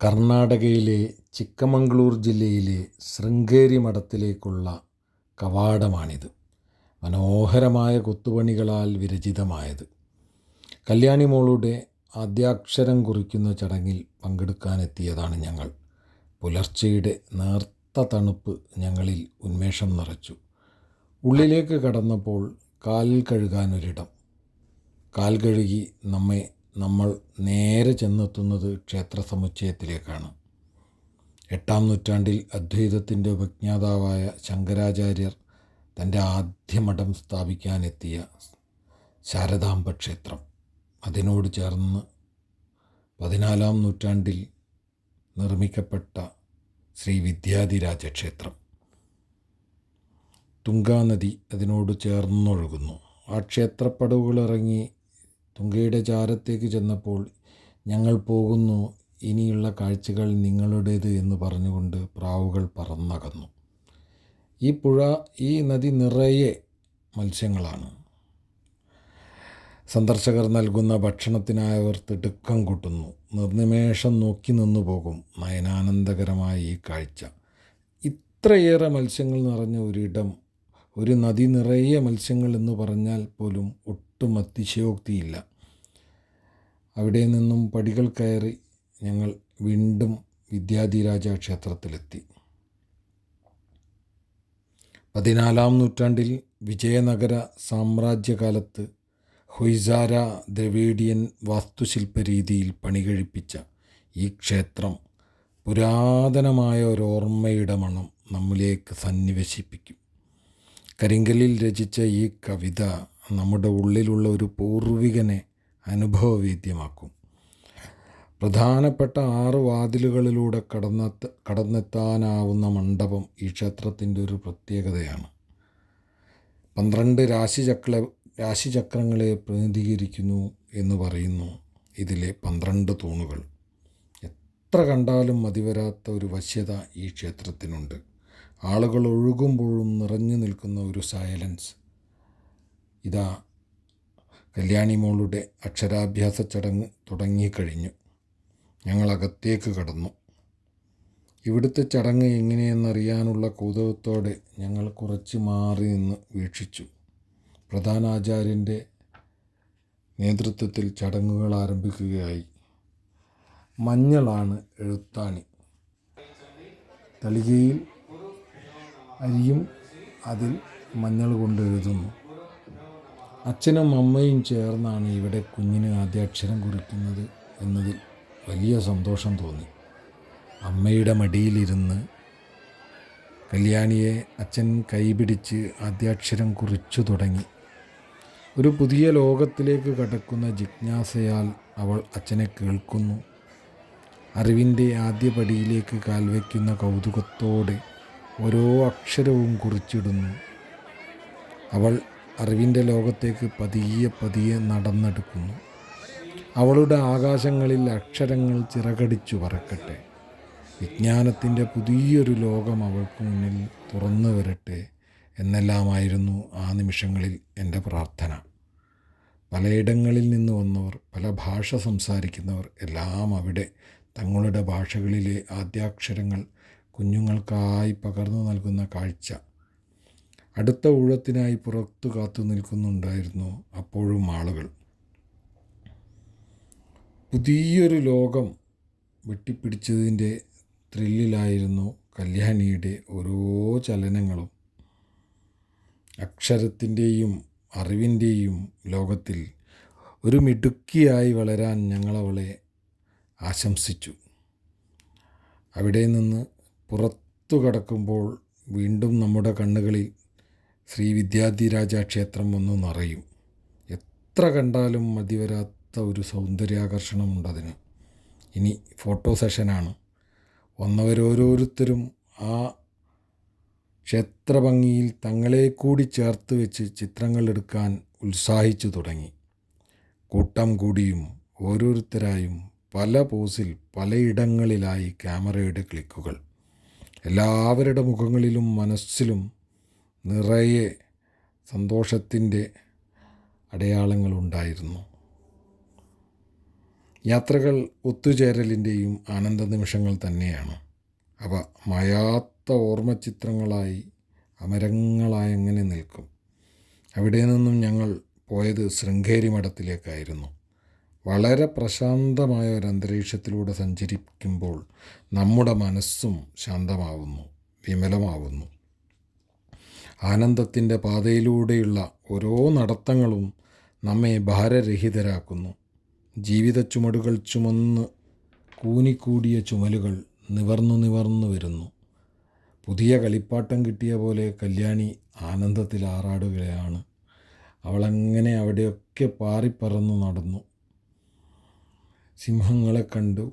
കർണാടകയിലെ ചിക്കമംഗ്ലൂർ ജില്ലയിലെ ശൃംഗേരി മഠത്തിലേക്കുള്ള കവാടമാണിത്. മനോഹരമായ കൊത്തുപണികളാൽ വിരചിതമായത്. കല്യാണി മോളുടെ ആദ്യാക്ഷരം കുറിക്കുന്ന ചടങ്ങിൽ പങ്കെടുക്കാനെത്തിയതാണ് ഞങ്ങൾ. പുലർച്ചയുടെ നേർത്ത തണുപ്പ് ഞങ്ങളിൽ ഉന്മേഷം നിറച്ചു. ഉള്ളിലേക്ക് കടന്നപ്പോൾ കാൽ കഴുകാനൊരിടം. കാൽ കഴുകി നമ്മൾ നേരെ ചെന്നെത്തുന്നത് ക്ഷേത്ര സമുച്ചയത്തിലേക്കാണ്. 8-ാം നൂറ്റാണ്ടിൽ അദ്വൈതത്തിൻ്റെ ഉപജ്ഞാതാവായ ശങ്കരാചാര്യർ തൻ്റെ ആദ്യ മഠം സ്ഥാപിക്കാനെത്തിയ ശാരദാംബ ക്ഷേത്രം, അതിനോട് ചേർന്ന് 14-ാം നൂറ്റാണ്ടിൽ നിർമ്മിക്കപ്പെട്ട ശ്രീ വിദ്യാധിരാജ ക്ഷേത്രം. തുംഗാനദി അതിനോട് ചേർന്നൊഴുകുന്നു. ആ ക്ഷേത്രപ്പടവുകളിറങ്ങി തുങ്കയുടെ ചാരത്തേക്ക് ചെന്നപ്പോൾ ഞങ്ങൾ പോകുന്നു, ഇനിയുള്ള കാഴ്ചകൾ നിങ്ങളുടേത് എന്ന് പറഞ്ഞുകൊണ്ട് പ്രാവുകൾ പറന്നകന്നു. ഈ നദി നിറയെ മത്സ്യങ്ങളാണ്. സന്ദർശകർ നൽകുന്ന ഭക്ഷണത്തിനായവർ തിടുക്കം കൂട്ടുന്നു. നിർനിമേഷം നോക്കി നിന്നു പോകും നയനാനന്ദകരമായ ഈ കാഴ്ച. ഇത്രയേറെ മത്സ്യങ്ങൾ നിറഞ്ഞ ഒരിടം, ഒരു നദി നിറയെ മത്സ്യങ്ങൾ എന്ന് പറഞ്ഞാൽ പോലും ഒട്ടും അതിശയോക്തിയില്ല. അവിടെ നിന്നും പടികൾ കയറി ഞങ്ങൾ വീണ്ടും വിദ്യാധിരാജ ക്ഷേത്രത്തിലെത്തി. 14-ാം നൂറ്റാണ്ടിൽ വിജയനഗര സാമ്രാജ്യകാലത്ത് ഹൊയ്സാര ദ്രവീഡിയൻ വാസ്തുശില്പരീതിയിൽ പണികഴിപ്പിച്ച ഈ ക്ഷേത്രം പുരാതനമായ ഒരോർമ്മയുടെ മണം നമ്മിലേക്ക് സന്നിവേശിപ്പിക്കും. കരിങ്കല്ലിൽ രചിച്ച ഈ കവിത നമ്മുടെ ഉള്ളിലുള്ള ഒരു പൂർവികനെ അനുഭവവേദ്യമാക്കും. പ്രധാനപ്പെട്ട 6 വാതിലുകളിലൂടെ കടന്നെത്താനാവുന്ന മണ്ഡപം ഈ ക്ഷേത്രത്തിൻ്റെ ഒരു പ്രത്യേകതയാണ്. 12 രാശിചക്രങ്ങളെ പ്രതിനിധീകരിക്കുന്നു എന്ന് പറയുന്നു ഇതിലെ 12 തൂണുകൾ. എത്ര കണ്ടാലും മതിവരാത്ത ഒരു വശ്യത ഈ ക്ഷേത്രത്തിനുണ്ട്. ആളുകൾ ഒഴുകുമ്പോഴും നിറഞ്ഞു നിൽക്കുന്ന ഒരു സൈലൻസ്. ഇതാ കല്യാണി മോളുടെ അക്ഷരാഭ്യാസ ചടങ്ങ് തുടങ്ങിക്കഴിഞ്ഞു. ഞങ്ങൾ അകത്തേക്ക് കടന്നു. ഇവിടുത്തെ ചടങ്ങ് എങ്ങനെയെന്നറിയാനുള്ള കൗതുകത്തോടെ ഞങ്ങൾ കുറച്ച് മാറി നിന്ന് വീക്ഷിച്ചു. പ്രധാന ആചാര്യൻ്റെ നേതൃത്വത്തിൽ ചടങ്ങുകൾ ആരംഭിക്കുകയായി. മഞ്ഞളാണ് എഴുത്താണി. തളികയിൽ അരിയും അതിൽ മഞ്ഞൾ കൊണ്ട് എഴുതുന്നു. അച്ഛനും അമ്മയും ചേർന്നാണ് ഇവിടെ കുഞ്ഞിന് ആദ്യാക്ഷരം കുറിക്കുന്നത് എന്നതിൽ വലിയ സന്തോഷം തോന്നി. അമ്മയുടെ മടിയിലിരുന്ന് കല്യാണിയെ അച്ഛൻ കൈപിടിച്ച് ആദ്യാക്ഷരം കുറിച്ചു തുടങ്ങി. ഒരു പുതിയ ലോകത്തിലേക്ക് കടക്കുന്ന ജിജ്ഞാസയാൽ അവൾ അച്ഛനെ കേൾക്കുന്നു. അറിവിൻ്റെ ആദ്യ പടിയിലേക്ക് കാൽവയ്ക്കുന്ന കൗതുകത്തോടെ ഓരോ അക്ഷരവും കുറിച്ചിടുന്നു. അവൾ അറിവിൻ്റെ ലോകത്തേക്ക് പതിയെ നടന്നെടുക്കുന്നു. അവളുടെ ആകാശങ്ങളിൽ അക്ഷരങ്ങൾ ചിറകടിച്ചു പറക്കട്ടെ. വിജ്ഞാനത്തിൻ്റെ പുതിയൊരു ലോകം അവൾക്ക് മുന്നിൽ തുറന്നു വരട്ടെ എന്നെല്ലാമായിരുന്നു ആ നിമിഷങ്ങളിൽ എൻ്റെ പ്രാർത്ഥന. പലയിടങ്ങളിൽ നിന്ന് വന്നവർ, പല ഭാഷ സംസാരിക്കുന്നവർ എല്ലാം അവിടെ തങ്ങളുടെ ഭാഷകളിലെ ആദ്യാക്ഷരങ്ങൾ കുഞ്ഞുങ്ങൾക്കായി പകർന്നു നൽകുന്ന കാഴ്ച. അടുത്ത ഊഴത്തിനായി പുറത്തു കാത്തു നിൽക്കുന്നുണ്ടായിരുന്നു അപ്പോഴും ആളുകൾ. പുതിയൊരു ലോകം വെട്ടിപ്പിടിച്ചതിൻ്റെ ത്രില്ലിലായിരുന്നു കല്യാണിയുടെ ഓരോ ചലനങ്ങളും. അക്ഷരത്തിൻ്റെയും അറിവിൻ്റെയും ലോകത്തിൽ ഒരു മിടുക്കിയായി വളരാൻ ഞങ്ങളവളെ ആശംസിച്ചു. അവിടെ നിന്ന് പുറത്തു കടക്കുമ്പോൾ വീണ്ടും നമ്മുടെ കണ്ണുകളിൽ ശ്രീ വിദ്യാധിരാജ ക്ഷേത്രം ഒന്ന് നിറയും. എത്ര കണ്ടാലും മതിവരാത്ത ഒരു സൗന്ദര്യാകർഷണമുണ്ടതിന്. ഇനി ഫോട്ടോ സെഷനാണ്. വന്നവരോരോരുത്തരും ആ ക്ഷേത്രഭംഗിയിൽ തങ്ങളെ കൂടി ചേർത്ത് വെച്ച് ചിത്രങ്ങൾ എടുക്കാൻ ഉത്സാഹിച്ചു തുടങ്ങി. കൂട്ടം കൂടിയും ഓരോരുത്തരായും പല പോസിൽ പലയിടങ്ങളിലായി ക്യാമറയുടെ ക്ലിക്കുകൾ. എല്ലാവരുടെ മുഖങ്ങളിലും മനസ്സിലും നിറയെ സന്തോഷത്തിൻ്റെ അടയാളങ്ങളുണ്ടായിരുന്നു. യാത്രകൾ ഒത്തുചേരലിൻ്റെയും ആനന്ദ നിമിഷങ്ങൾ തന്നെയാണ്. അവ മായാത്ത ഓർമ്മചിത്രങ്ങളായി അമരങ്ങളായി അങ്ങനെ നിൽക്കും. അവിടെ നിന്നും ഞങ്ങൾ പോയത് ശൃംഗേരി മഠത്തിലേക്കായിരുന്നു. വളരെ പ്രശാന്തമായ ഒരു അന്തരീക്ഷത്തിലൂടെ സഞ്ചരിക്കുമ്പോൾ നമ്മുടെ മനസ്സും ശാന്തമാവുന്നു, വിമലമാവുന്നു. ആനന്ദത്തിൻ്റെ പാതയിലൂടെയുള്ള ഓരോ നടത്തങ്ങളും നമ്മെ ഭാരരഹിതരാക്കുന്നു. ജീവിത ചുമടുകൾ ചുമന്ന് കൂനിക്കൂടിയ ചുമലുകൾ നിവർന്നു വരുന്നു. പുതിയ കളിപ്പാട്ടം കിട്ടിയ പോലെ കല്യാണി ആനന്ദത്തിൽ ആറാടുകയാണ്. അവളങ്ങനെ അവിടെയൊക്കെ പാറിപ്പറന്നു നടന്നു. സിംഹങ്ങളെ കണ്ടു,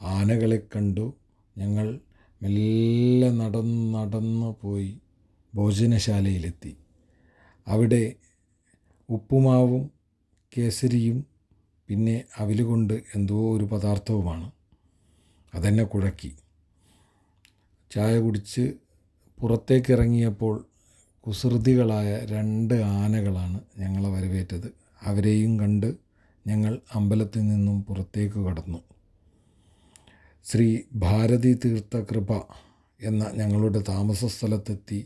ആനകളെ കണ്ടു. ഞങ്ങൾ മെല്ലെ നടന്നു പോയി ഭോജനശാലയിലെത്തി. അവിടെ ഉപ്പുമാവും കേസരിയും പിന്നെ അവിലുകൊണ്ട് എന്തോ ഒരു പദാർത്ഥവുമാണ്. അതെന്നെ കുഴക്കി. ചായ കുടിച്ച് പുറത്തേക്കിറങ്ങിയപ്പോൾ കുസൃതികളായ 2 ആനകളാണ് ഞങ്ങളെ വരവേറ്റത്. അവരെയും കണ്ട് ഞങ്ങൾ അമ്പലത്തിൽ നിന്നും പുറത്തേക്ക് കടന്നു. ശ്രീ ഭാരതി തീർത്ഥ കൃപ എന്ന ഞങ്ങളുടെ താമസ സ്ഥലത്തെത്തി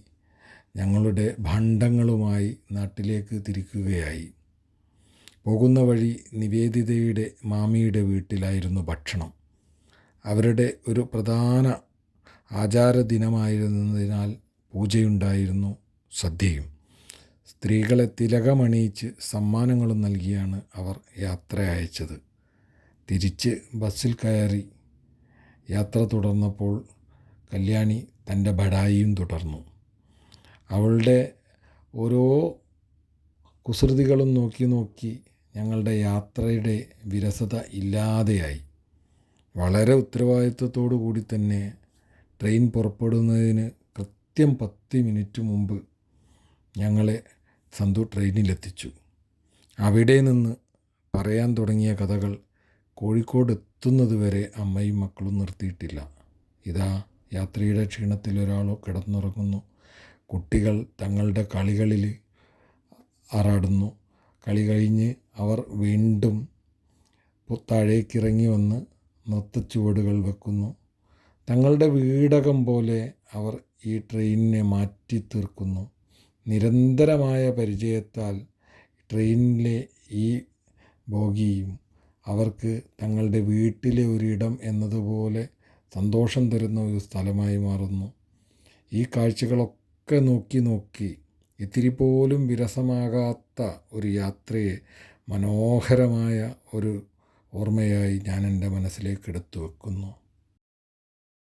ഞങ്ങളുടെ ഭണ്ഡങ്ങളുമായി നാട്ടിലേക്ക് തിരിക്കുകയായി. പോകുന്ന വഴി നിവേദിതയുടെ മാമിയുടെ വീട്ടിലായിരുന്നു ഭക്ഷണം. അവരുടെ ഒരു പ്രധാന ആചാരദിനമായിരുന്നതിനാൽ പൂജയുണ്ടായിരുന്നു, സദ്യയും. സ്ത്രീകളെ തിലകമണിയിച്ച് സമ്മാനങ്ങളും നൽകിയാണ് അവർ യാത്ര അയച്ചത്. തിരിച്ച് ബസ്സിൽ കയറി യാത്ര തുടർന്നപ്പോൾ കല്യാണി തൻ്റെ ബഡായിയും തുടർന്നു. അവളുടെ ഓരോ കുസൃതികളും നോക്കി ഞങ്ങളുടെ യാത്രയുടെ വിരസത ഇല്ലാതെയായി. വളരെ ഉത്തരവാദിത്വത്തോടു കൂടി തന്നെ ട്രെയിൻ പുറപ്പെടുന്നതിന് കൃത്യം 10 മിനിറ്റ് മുമ്പ് ഞങ്ങളെ സന്തു ട്രെയിനിലെത്തിച്ചു. അവിടെ നിന്ന് പറയാൻ തുടങ്ങിയ കഥകൾ കോഴിക്കോട് എത്തുന്നത് വരെ അമ്മയും മക്കളും നിർത്തിയിട്ടില്ല. ഇതാ യാത്രയുടെ ക്ഷീണത്തിൽ ഒരാൾ കിടന്നുറങ്ങുന്നു. കുട്ടികൾ തങ്ങളുടെ കളികളിൽ ആറാടുന്നു. കളി കഴിഞ്ഞ് അവർ വീണ്ടും താഴേക്കിറങ്ങി വന്ന് നൃത്തച്ചുവടുകൾ വെക്കുന്നു. തങ്ങളുടെ വീടകം പോലെ അവർ ഈ ട്രെയിനിനെ മാറ്റി തീർക്കുന്നു. നിരന്തരമായ പരിചയത്താൽ ട്രെയിനിലെ ഈ ബോഗിയും അവർക്ക് തങ്ങളുടെ വീട്ടിലെ ഒരിടം എന്നതുപോലെ സന്തോഷം തരുന്ന ഒരു സ്ഥലമായി മാറുന്നു. ഈ കാഴ്ചകളൊക്കെ നോക്കി ഇത്തിരി പോലും വിരസമാകാത്ത ഒരു യാത്രയെ മനോഹരമായ ഒരു ഓർമ്മയായി ഞാൻ എൻ്റെ മനസ്സിലേക്ക് എടുത്തു വെക്കുന്നു.